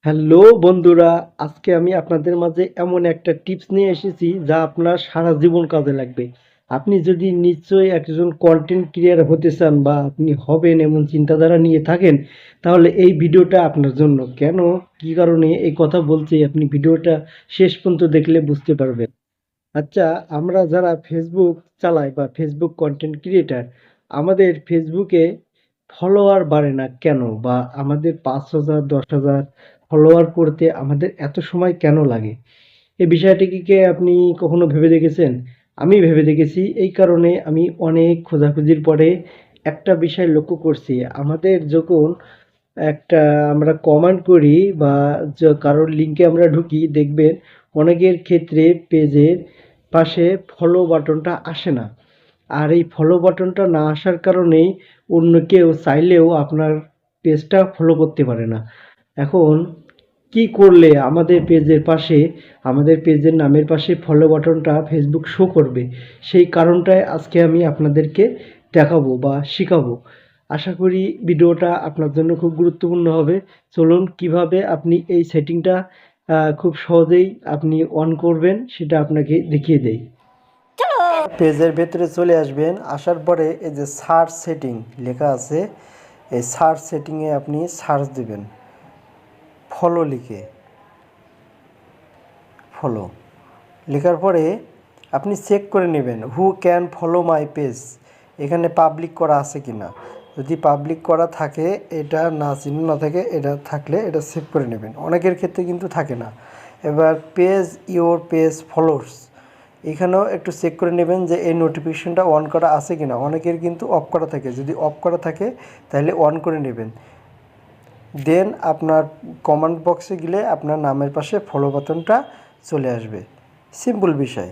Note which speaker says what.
Speaker 1: Hello বন্ধুরা, আজকে আমি আপনাদের মাঝে এমন একটা টিপস নিয়ে এসেছি যা আপনার সারা জীবন কাজে লাগবে। আপনি যদি নিশ্চয়ই একজন কন্টেন্ট ক্রিয়েটর হতে চান বা আপনি হবেন এমন চিন্তাধারা নিয়ে থাকেন, তাহলে এই ভিডিওটা আপনার জন্য। কেন, কি কারণে এই কথা বলছি আপনি ভিডিওটা শেষ পর্যন্ত দেখলে বুঝতে পারবেন। আচ্ছা, আমরা যারা ফেসবুক চালাই বা ফেসবুক কন্টেন্ট ক্রিয়েটার, আমাদের ফেসবুকে ফলোয়ার বাড়ে না কেন? বা আমাদের ৫,০০০ ১০,০০০ ফলোয়ার করতে আমাদের এত সময় কেন লাগে? এই বিষয়টিকে আপনি কখনো ভেবে দেখেছেন? আমি ভেবে দেখেছি। এই কারণে আমি অনেক খোঁজাখুঁজির পরে একটা বিষয় লক্ষ্য করছি। আমাদের যখন একটা আমরা কমেন্ট করি বা কারোর লিঙ্কে আমরা ঢুকি, দেখবেন অনেকের ক্ষেত্রে পেজের পাশে ফলো বাটনটা আসে না। আর এই ফলো বাটনটা না আসার কারণেই অন্য কেউ চাইলেও আপনার পেজটা ফলো করতে পারে না। এখন কি করলে আমাদের পেজের পাশে, আমাদের পেজের নামের পাশে ফলো বাটনটা ফেসবুক শো করবে, সেই কারণটাই আজকে আমি আপনাদেরকে দেখাবো বা শিখাবো। আশা করি ভিডিওটা আপনার জন্য খুব গুরুত্বপূর্ণ হবে। চলুন কিভাবে আপনি এই সেটিংটা খুব সহজেই আপনি অন করবেন সেটা আপনাকে দেখিয়ে দেই। পেজের ভেতরে চলে আসবেন, আসার পরে এই যে সার্চ সেটিং লেখা আছে, এই সার্চ সেটিংয়ে আপনি সার্চ দেবেন ফলো লিখে। ফলো লেখার পরে আপনি চেক করে নেবেন who can follow my page, এখানে পাবলিক করা আছে কি না। যদি পাবলিক করা থাকে, এটা না চিহ্ন না থাকে, এটা থাকলে এটা সেভ করে নেবেন। অনেকের ক্ষেত্রে কিন্তু থাকে না। এবার পেজ ইওর পেজ ফলোস, এখানেও একটু চেক করে নেবেন যে এই নোটিফিকেশনটা অন করা আছে কি না। অনেকের কিন্তু অফ করা থাকে, যদি অফ করা থাকে তাহলে অন করে নেবেন। দেন আপনার কমেন্ট বক্সে গেলে আপনার নামের পাশে ফলো বাটনটা চলে আসবে। সিম্পল বিষয়।